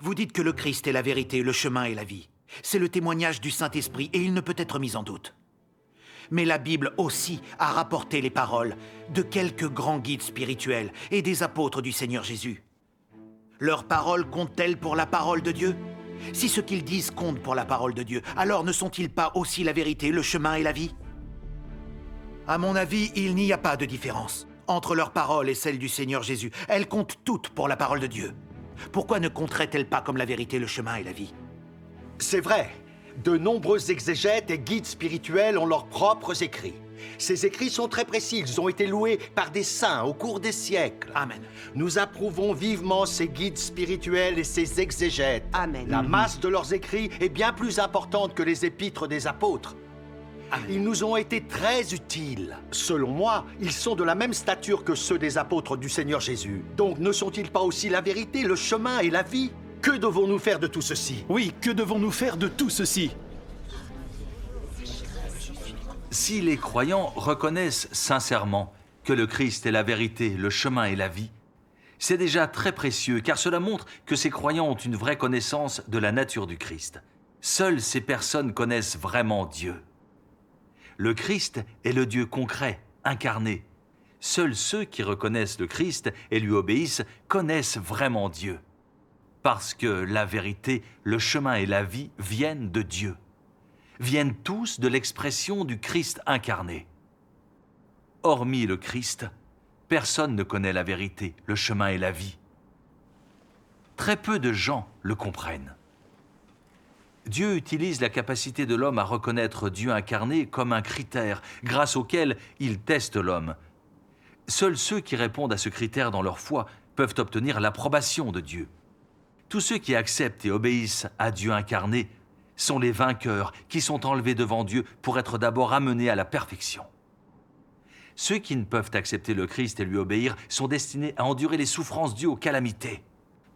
Vous dites que le Christ est la vérité, le chemin et la vie. C'est le témoignage du Saint-Esprit et il ne peut être mis en doute. Mais la Bible aussi a rapporté les paroles de quelques grands guides spirituels et des apôtres du Seigneur Jésus. Leurs paroles comptent-elles pour la parole de Dieu? Si ce qu'ils disent compte pour la parole de Dieu, alors ne sont-ils pas aussi la vérité, le chemin et la vie? À mon avis, il n'y a pas de différence entre leurs paroles et celles du Seigneur Jésus. Elles comptent toutes pour la parole de Dieu. Pourquoi ne compteraient-elles pas comme la vérité, le chemin et la vie? C'est vrai. De nombreux exégètes et guides spirituels ont leurs propres écrits. Ces écrits sont très précis, ils ont été loués par des saints au cours des siècles. Amen. Nous approuvons vivement ces guides spirituels et ces exégètes. Amen. La masse de leurs écrits est bien plus importante que les épîtres des apôtres. Amen. Ils nous ont été très utiles. Selon moi, ils sont de la même stature que ceux des apôtres du Seigneur Jésus. Donc ne sont-ils pas aussi la vérité, le chemin et la vie? Que devons-nous faire de tout ceci? Oui, que devons-nous faire de tout ceci? Si les croyants reconnaissent sincèrement que le Christ est la vérité, le chemin et la vie, c'est déjà très précieux car cela montre que ces croyants ont une vraie connaissance de la nature du Christ. Seules ces personnes connaissent vraiment Dieu. Le Christ est le Dieu concret, incarné. Seuls ceux qui reconnaissent le Christ et lui obéissent connaissent vraiment Dieu. Parce que la vérité, le chemin et la vie viennent de Dieu. Viennent tous de l'expression du Christ incarné. Hormis le Christ, personne ne connaît la vérité, le chemin et la vie. Très peu de gens le comprennent. Dieu utilise la capacité de l'homme à reconnaître Dieu incarné comme un critère grâce auquel il teste l'homme. Seuls ceux qui répondent à ce critère dans leur foi peuvent obtenir l'approbation de Dieu. Tous ceux qui acceptent et obéissent à Dieu incarné sont les vainqueurs qui sont enlevés devant Dieu pour être d'abord amenés à la perfection. Ceux qui ne peuvent accepter le Christ et lui obéir sont destinés à endurer les souffrances dues aux calamités,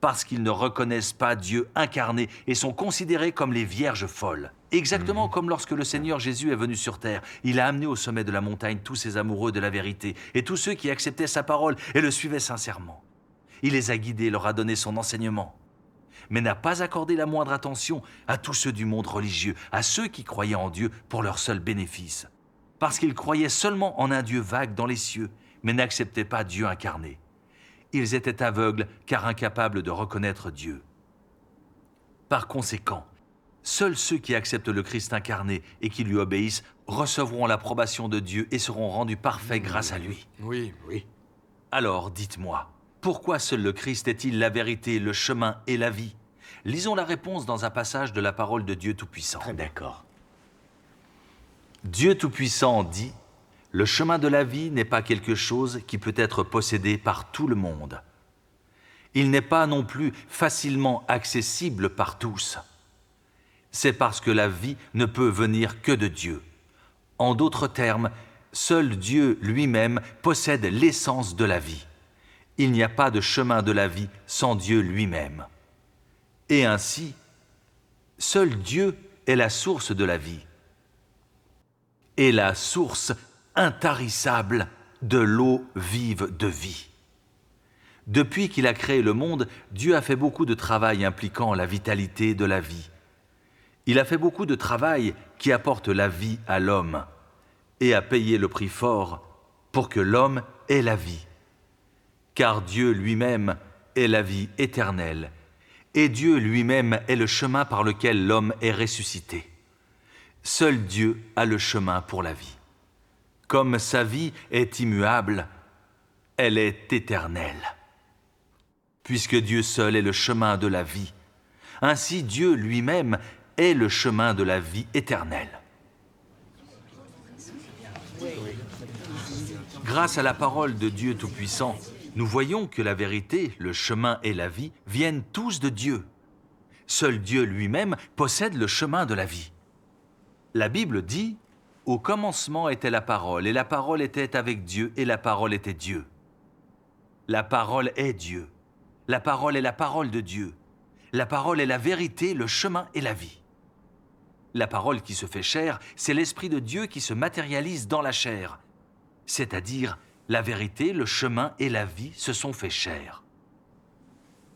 parce qu'ils ne reconnaissent pas Dieu incarné et sont considérés comme les vierges folles. Exactement comme lorsque le Seigneur Jésus est venu sur terre, il a amené au sommet de la montagne tous ces amoureux de la vérité et tous ceux qui acceptaient sa parole et le suivaient sincèrement. Il les a guidés, leur a donné son enseignement, mais n'a pas accordé la moindre attention à tous ceux du monde religieux, à ceux qui croyaient en Dieu pour leur seul bénéfice, parce qu'ils croyaient seulement en un Dieu vague dans les cieux, mais n'acceptaient pas Dieu incarné. Ils étaient aveugles car incapables de reconnaître Dieu. Par conséquent, seuls ceux qui acceptent le Christ incarné et qui lui obéissent recevront l'approbation de Dieu et seront rendus parfaits grâce à lui. Oui. Alors, dites-moi, pourquoi seul le Christ est-il la vérité, le chemin et la vie? Lisons la réponse dans un passage de la parole de Dieu Tout-Puissant. Très d'accord. Dieu Tout-Puissant dit « Le chemin de la vie n'est pas quelque chose qui peut être possédé par tout le monde. Il n'est pas non plus facilement accessible par tous. C'est parce que la vie ne peut venir que de Dieu. En d'autres termes, seul Dieu lui-même possède l'essence de la vie. Il n'y a pas de chemin de la vie sans Dieu lui-même. Et ainsi, seul Dieu est la source de la vie et la source intarissable de l'eau vive de vie. Depuis qu'il a créé le monde, Dieu a fait beaucoup de travail impliquant la vitalité de la vie. Il a fait beaucoup de travail qui apporte la vie à l'homme et a payé le prix fort pour que l'homme ait la vie. Car Dieu lui-même est la vie éternelle, et Dieu lui-même est le chemin par lequel l'homme est ressuscité. Seul Dieu a le chemin pour la vie. Comme sa vie est immuable, elle est éternelle. Puisque Dieu seul est le chemin de la vie, ainsi Dieu lui-même est le chemin de la vie éternelle. Grâce à la parole de Dieu Tout-Puissant, nous voyons que la vérité, le chemin et la vie viennent tous de Dieu. Seul Dieu lui-même possède le chemin de la vie. La Bible dit « Au commencement était la parole, et la parole était avec Dieu, et la parole était Dieu. » La parole est Dieu. La parole est la parole de Dieu. La parole est la vérité, le chemin et la vie. La parole qui se fait chair, c'est l'Esprit de Dieu qui se matérialise dans la chair, c'est-à-dire la vérité, le chemin et la vie se sont fait chair.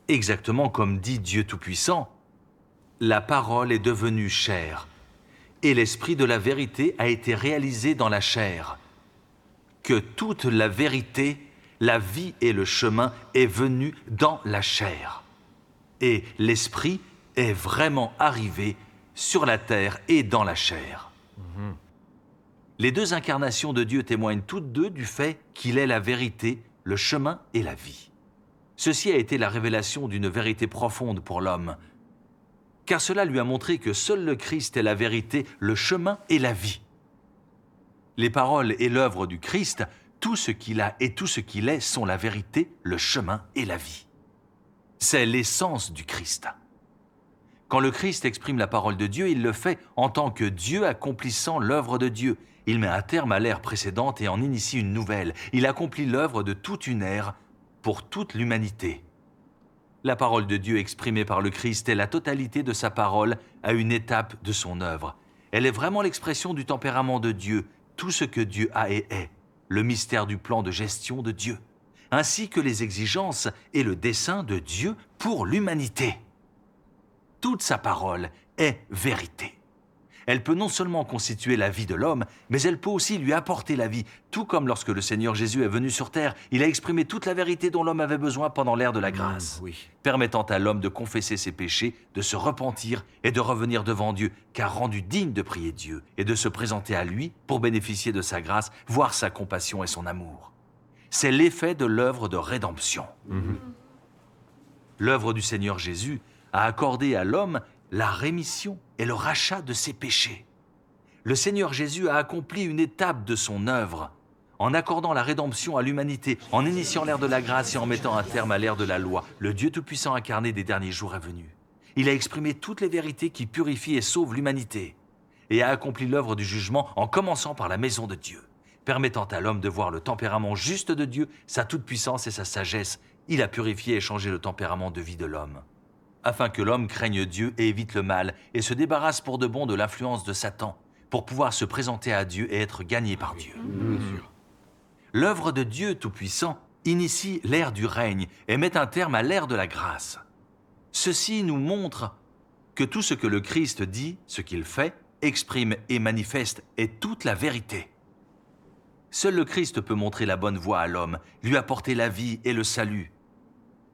Exactement comme dit Dieu Tout-Puissant, la parole est devenue chair, et l'esprit de la vérité a été réalisé dans la chair. Que toute la vérité, la vie et le chemin est venu dans la chair. Et l'esprit est vraiment arrivé sur la terre et dans la chair. Les deux incarnations de Dieu témoignent toutes deux du fait qu'il est la vérité, le chemin et la vie. Ceci a été la révélation d'une vérité profonde pour l'homme, car cela lui a montré que seul le Christ est la vérité, le chemin et la vie. Les paroles et l'œuvre du Christ, tout ce qu'il a et tout ce qu'il est sont la vérité, le chemin et la vie. C'est l'essence du Christ. Quand le Christ exprime la parole de Dieu, il le fait en tant que Dieu accomplissant l'œuvre de Dieu. Il met un terme à l'ère précédente et en initie une nouvelle. Il accomplit l'œuvre de toute une ère pour toute l'humanité. La parole de Dieu exprimée par le Christ est la totalité de sa parole à une étape de son œuvre. Elle est vraiment l'expression du tempérament de Dieu, tout ce que Dieu a et est, le mystère du plan de gestion de Dieu, ainsi que les exigences et le dessein de Dieu pour l'humanité. Toute sa parole est vérité. Elle peut non seulement constituer la vie de l'homme, mais elle peut aussi lui apporter la vie, tout comme lorsque le Seigneur Jésus est venu sur terre, il a exprimé toute la vérité dont l'homme avait besoin pendant l'ère de la grâce, permettant à l'homme de confesser ses péchés, de se repentir et de revenir devant Dieu, car rendu digne de prier Dieu et de se présenter à lui pour bénéficier de sa grâce, voir sa compassion et son amour. C'est l'effet de l'œuvre de rédemption. L'œuvre du Seigneur Jésus a accordé à l'homme la rémission et le rachat de ses péchés. Le Seigneur Jésus a accompli une étape de son œuvre en accordant la rédemption à l'humanité, en initiant l'ère de la grâce et en mettant un terme à l'ère de la loi. Le Dieu Tout-Puissant incarné des derniers jours est venu. Il a exprimé toutes les vérités qui purifient et sauvent l'humanité et a accompli l'œuvre du jugement en commençant par la maison de Dieu, permettant à l'homme de voir le tempérament juste de Dieu, sa toute-puissance et sa sagesse. Il a purifié et changé le tempérament de vie de l'homme, afin que l'homme craigne Dieu et évite le mal et se débarrasse pour de bon de l'influence de Satan, pour pouvoir se présenter à Dieu et être gagné par Dieu. L'œuvre de Dieu Tout-Puissant initie l'ère du règne et met un terme à l'ère de la grâce. Ceci nous montre que tout ce que le Christ dit, ce qu'il fait, exprime et manifeste est toute la vérité. Seul le Christ peut montrer la bonne voie à l'homme, lui apporter la vie et le salut.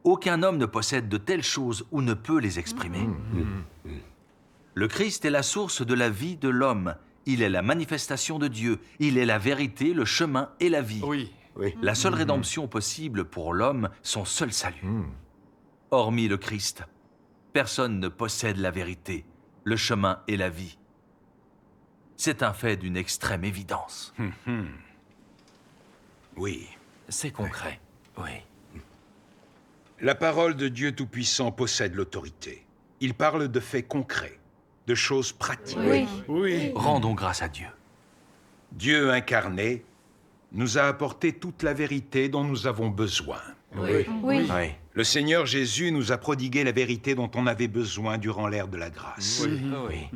Aucun homme ne possède de telles choses ou ne peut les exprimer. Le Christ est la source de la vie de l'homme. Il est la manifestation de Dieu. Il est la vérité, le chemin et la vie. La seule rédemption possible pour l'homme, son seul salut. Hormis le Christ, personne ne possède la vérité, le chemin et la vie. C'est un fait d'une extrême évidence. Oui. C'est concret, oui. La parole de Dieu Tout-Puissant possède l'autorité. Il parle de faits concrets, de choses pratiques. Oui. Rendons grâce à Dieu. Dieu incarné nous a apporté toute la vérité dont nous avons besoin. Oui. Le Seigneur Jésus nous a prodigué la vérité dont on avait besoin durant l'ère de la grâce.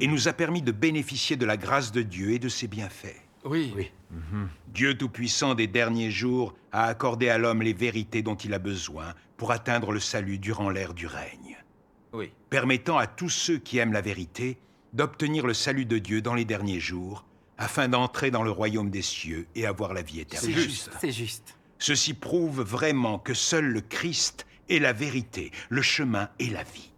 Et nous a permis de bénéficier de la grâce de Dieu et de ses bienfaits. Dieu Tout-Puissant des derniers jours a accordé à l'homme les vérités dont il a besoin pour atteindre le salut durant l'ère du règne, permettant à tous ceux qui aiment la vérité d'obtenir le salut de Dieu dans les derniers jours, afin d'entrer dans le royaume des cieux et avoir la vie éternelle. C'est juste. Ceci prouve vraiment que seul le Christ est la vérité, le chemin et la vie.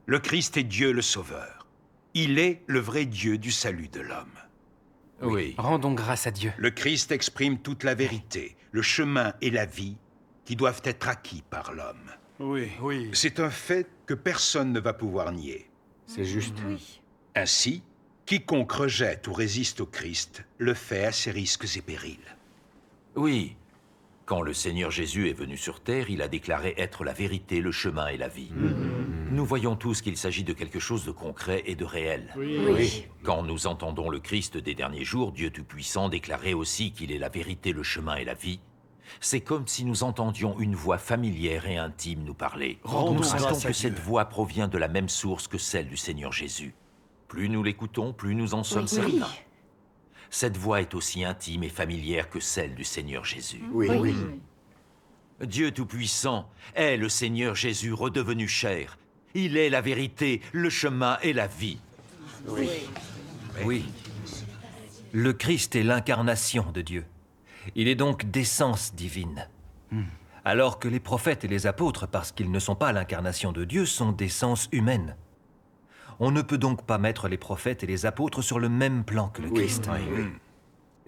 Le Christ est Dieu le Sauveur. Il est le vrai Dieu du salut de l'homme. Rendons grâce à Dieu. Le Christ exprime toute la vérité, le chemin et la vie qui doivent être acquis par l'homme. C'est un fait que personne ne va pouvoir nier. C'est juste. Ainsi, quiconque rejette ou résiste au Christ le fait à ses risques et périls. Oui. Quand le Seigneur Jésus est venu sur terre, il a déclaré être la vérité, le chemin et la vie. Nous voyons tous qu'il s'agit de quelque chose de concret et de réel. Quand nous entendons le Christ des derniers jours, Dieu Tout-Puissant, déclarer aussi qu'il est la vérité, le chemin et la vie, c'est comme si nous entendions une voix familière et intime nous parler. Nous sentons que cette voix provient de la même source que celle du Seigneur Jésus. Plus nous l'écoutons, plus nous en sommes certains. Cette voix est aussi intime et familière que celle du Seigneur Jésus. Dieu Tout-Puissant est le Seigneur Jésus redevenu chair. Il est la vérité, le chemin et la vie. Oui. Le Christ est l'incarnation de Dieu. Il est donc d'essence divine. Alors que les prophètes et les apôtres, parce qu'ils ne sont pas l'incarnation de Dieu, sont d'essence humaine. On ne peut donc pas mettre les prophètes et les apôtres sur le même plan que le Christ.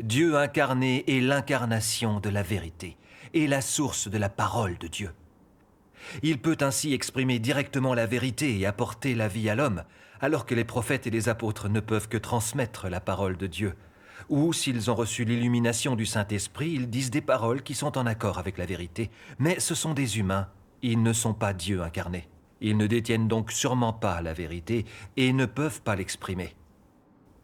Dieu incarné est l'incarnation de la vérité et la source de la parole de Dieu. Il peut ainsi exprimer directement la vérité et apporter la vie à l'homme, alors que les prophètes et les apôtres ne peuvent que transmettre la parole de Dieu. Ou, s'ils ont reçu l'illumination du Saint-Esprit, ils disent des paroles qui sont en accord avec la vérité. Mais ce sont des humains, ils ne sont pas Dieu incarné. Ils ne détiennent donc sûrement pas la vérité et ne peuvent pas l'exprimer.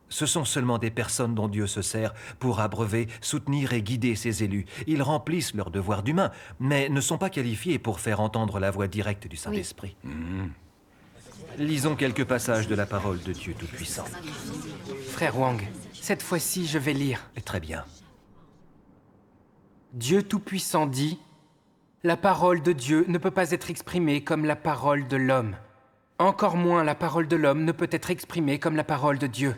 Ce sont seulement des personnes dont Dieu se sert pour abreuver, soutenir et guider ses élus. Ils remplissent leur devoir d'humain, mais ne sont pas qualifiés pour faire entendre la voix directe du Saint-Esprit. Lisons quelques passages de la parole de Dieu Tout-Puissant. Frère Wang, cette fois-ci, je vais lire. Très bien. Dieu Tout-Puissant dit « La parole de Dieu ne peut pas être exprimée comme la parole de l'homme. Encore moins la parole de l'homme ne peut être exprimée comme la parole de Dieu.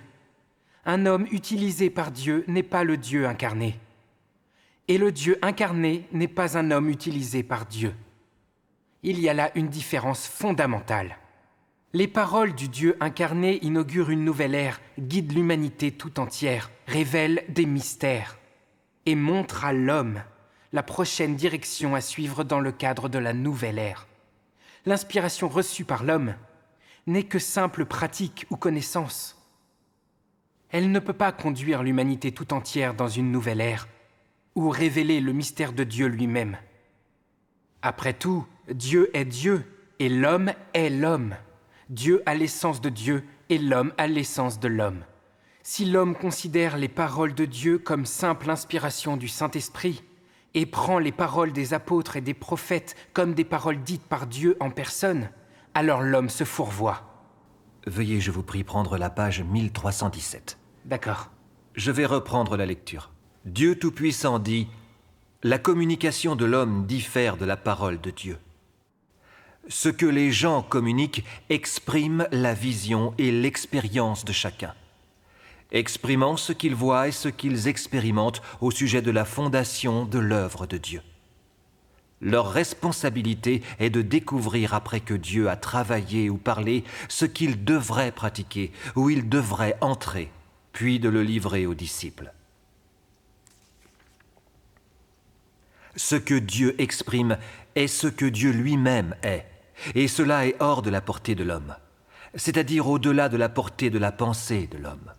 Un homme utilisé par Dieu n'est pas le Dieu incarné. Et le Dieu incarné n'est pas un homme utilisé par Dieu. Il y a là une différence fondamentale. Les paroles du Dieu incarné inaugurent une nouvelle ère, guident l'humanité tout entière, révèlent des mystères et montrent à l'homme la prochaine direction à suivre dans le cadre de la nouvelle ère. L'inspiration reçue par l'homme n'est que simple pratique ou connaissance. Elle ne peut pas conduire l'humanité tout entière dans une nouvelle ère ou révéler le mystère de Dieu lui-même. Après tout, Dieu est Dieu et l'homme est l'homme. Dieu a l'essence de Dieu et l'homme a l'essence de l'homme. Si l'homme considère les paroles de Dieu comme simple inspiration du Saint-Esprit et prend les paroles des apôtres et des prophètes comme des paroles dites par Dieu en personne, alors l'homme se fourvoie. Veuillez, je vous prie, prendre la page 1317. D'accord. Je vais reprendre la lecture. Dieu Tout-Puissant dit « La communication de l'homme diffère de la parole de Dieu. Ce que les gens communiquent exprime la vision et l'expérience de chacun, exprimant ce qu'ils voient et ce qu'ils expérimentent au sujet de la fondation de l'œuvre de Dieu. Leur responsabilité est de découvrir après que Dieu a travaillé ou parlé ce qu'il devrait pratiquer, où il devrait entrer, puis de le livrer aux disciples. Ce que Dieu exprime est ce que Dieu lui-même est, et cela est hors de la portée de l'homme, c'est-à-dire au-delà de la portée de la pensée de l'homme.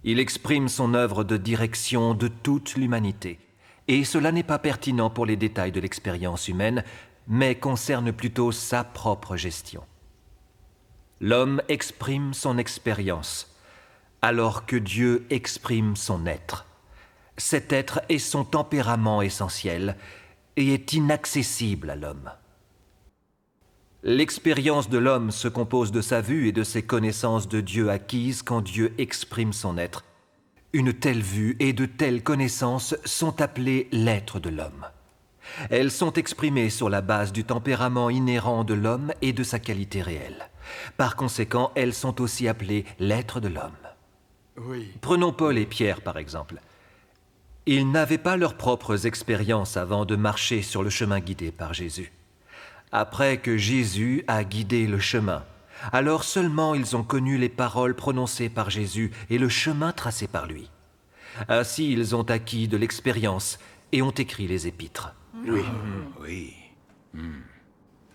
Il exprime son œuvre de direction de toute l'humanité, et cela n'est pas pertinent pour les détails de l'expérience humaine, mais concerne plutôt sa propre gestion. L'homme exprime son expérience, alors que Dieu exprime son être. Cet être est son tempérament essentiel et est inaccessible à l'homme. L'expérience de l'homme se compose de sa vue et de ses connaissances de Dieu acquises quand Dieu exprime son être. Une telle vue et de telles connaissances sont appelées l'être de l'homme. Elles sont exprimées sur la base du tempérament inhérent de l'homme et de sa qualité réelle. Par conséquent, elles sont aussi appelées l'être de l'homme. Oui. Prenons Paul et Pierre, par exemple. Ils n'avaient pas leurs propres expériences avant de marcher sur le chemin guidé par Jésus. Après que Jésus a guidé le chemin, alors seulement ils ont connu les paroles prononcées par Jésus et le chemin tracé par lui. Ainsi, ils ont acquis de l'expérience et ont écrit les épîtres. Oui.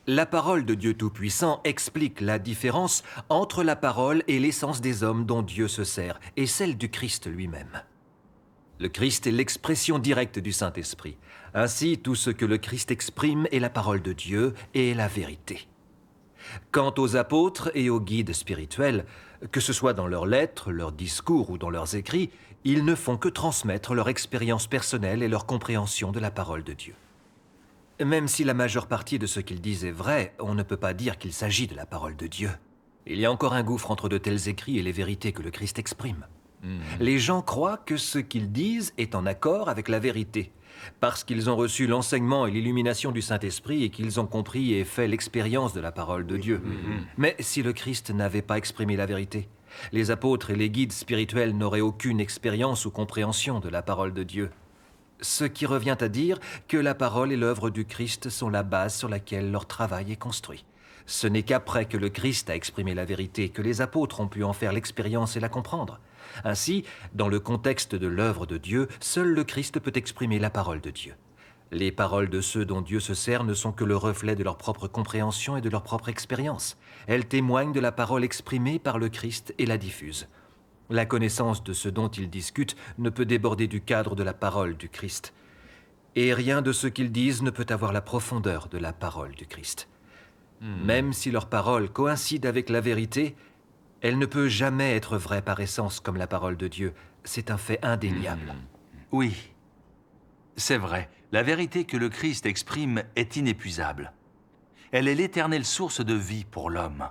La parole de Dieu Tout-Puissant explique la différence entre la parole et l'essence des hommes dont Dieu se sert et celle du Christ lui-même. Le Christ est l'expression directe du Saint-Esprit. Ainsi, tout ce que le Christ exprime est la parole de Dieu et la vérité. Quant aux apôtres et aux guides spirituels, que ce soit dans leurs lettres, leurs discours ou dans leurs écrits, ils ne font que transmettre leur expérience personnelle et leur compréhension de la parole de Dieu. Même si la majeure partie de ce qu'ils disent est vrai, on ne peut pas dire qu'il s'agit de la parole de Dieu. Il y a encore un gouffre entre de tels écrits et les vérités que le Christ exprime. Les gens croient que ce qu'ils disent est en accord avec la vérité, parce qu'ils ont reçu l'enseignement et l'illumination du Saint-Esprit et qu'ils ont compris et fait l'expérience de la parole de Dieu. Mais si le Christ n'avait pas exprimé la vérité, les apôtres et les guides spirituels n'auraient aucune expérience ou compréhension de la parole de Dieu. Ce qui revient à dire que la parole et l'œuvre du Christ sont la base sur laquelle leur travail est construit. Ce n'est qu'après que le Christ a exprimé la vérité que les apôtres ont pu en faire l'expérience et la comprendre. Ainsi, dans le contexte de l'œuvre de Dieu, seul le Christ peut exprimer la parole de Dieu. Les paroles de ceux dont Dieu se sert ne sont que le reflet de leur propre compréhension et de leur propre expérience. Elles témoignent de la parole exprimée par le Christ et la diffusent. La connaissance de ce dont ils discutent ne peut déborder du cadre de la parole du Christ. Et rien de ce qu'ils disent ne peut avoir la profondeur de la parole du Christ. Même si leur parole coïncide avec la vérité, elle ne peut jamais être vraie par essence comme la parole de Dieu. C'est un fait indéniable. Oui, c'est vrai. La vérité que le Christ exprime est inépuisable. Elle est l'éternelle source de vie pour l'homme.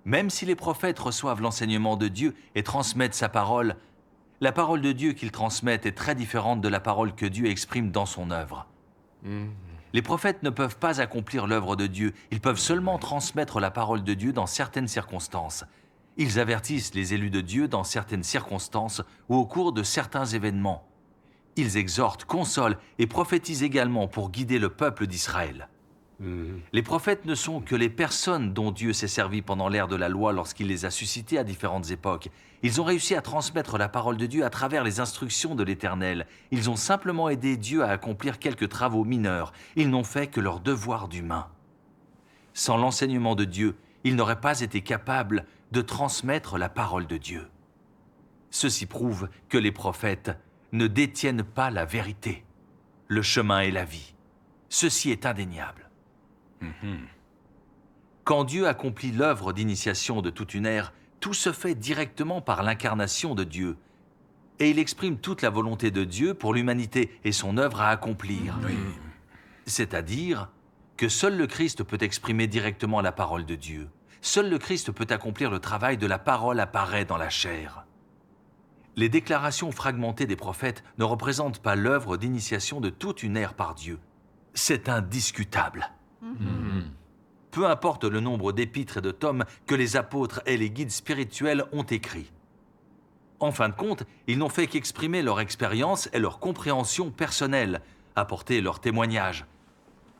Même si les prophètes reçoivent l'enseignement de Dieu et transmettent sa parole, la parole de Dieu qu'ils transmettent est très différente de la parole que Dieu exprime dans son œuvre. Les prophètes ne peuvent pas accomplir l'œuvre de Dieu, ils peuvent seulement transmettre la parole de Dieu dans certaines circonstances. Ils avertissent les élus de Dieu dans certaines circonstances ou au cours de certains événements. Ils exhortent, consolent et prophétisent également pour guider le peuple d'Israël. Les prophètes ne sont que les personnes dont Dieu s'est servi pendant l'ère de la loi lorsqu'il les a suscités à différentes époques. Ils ont réussi à transmettre la parole de Dieu à travers les instructions de l'Éternel. Ils ont simplement aidé Dieu à accomplir quelques travaux mineurs. Ils n'ont fait que leur devoir d'humain. Sans l'enseignement de Dieu, ils n'auraient pas été capables de transmettre la parole de Dieu. Ceci prouve que les prophètes ne détiennent pas la vérité, le chemin et la vie. Ceci est indéniable. Quand Dieu accomplit l'œuvre d'initiation de toute une ère, tout se fait directement par l'incarnation de Dieu. Et il exprime toute la volonté de Dieu pour l'humanité et son œuvre à accomplir. C'est-à-dire que seul le Christ peut exprimer directement la parole de Dieu. Seul le Christ peut accomplir le travail de la parole apparaît dans la chair. Les déclarations fragmentées des prophètes ne représentent pas l'œuvre d'initiation de toute une ère par Dieu. C'est indiscutable. Peu importe le nombre d'épîtres et de tomes que les apôtres et les guides spirituels ont écrits. En fin de compte, ils n'ont fait qu'exprimer leur expérience et leur compréhension personnelle, apporter leur témoignage.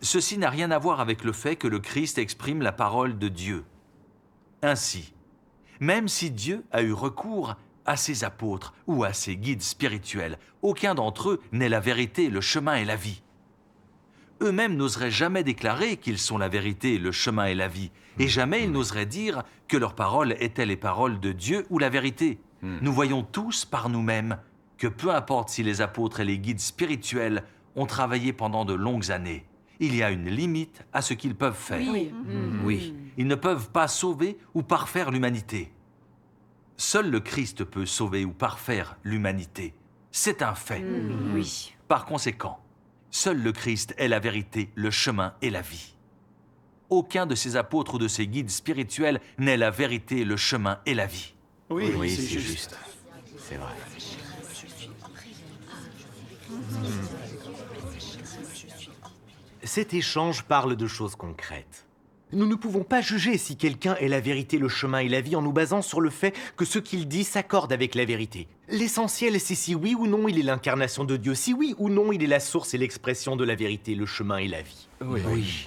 Ceci n'a rien à voir avec le fait que le Christ exprime la parole de Dieu. Ainsi, même si Dieu a eu recours à ses apôtres ou à ses guides spirituels, aucun d'entre eux n'est la vérité, le chemin et la vie. Eux-mêmes n'oseraient jamais déclarer qu'ils sont la vérité, le chemin et la vie, et jamais ils n'oseraient dire que leurs paroles étaient les paroles de Dieu ou la vérité. Nous voyons tous par nous-mêmes que peu importe si les apôtres et les guides spirituels ont travaillé pendant de longues années, il y a une limite à ce qu'ils peuvent faire. Oui. Ils ne peuvent pas sauver ou parfaire l'humanité. Seul le Christ peut sauver ou parfaire l'humanité. C'est un fait. Par conséquent, seul le Christ est la vérité, le chemin et la vie. Aucun de ses apôtres ou de ses guides spirituels n'est la vérité, le chemin et la vie. Oui, c'est juste. C'est vrai. Cet échange parle de choses concrètes. Nous ne pouvons pas juger si quelqu'un est la vérité, le chemin et la vie en nous basant sur le fait que ce qu'il dit s'accorde avec la vérité. L'essentiel, c'est si oui ou non il est l'incarnation de Dieu, si oui ou non il est la source et l'expression de la vérité, le chemin et la vie. Oui.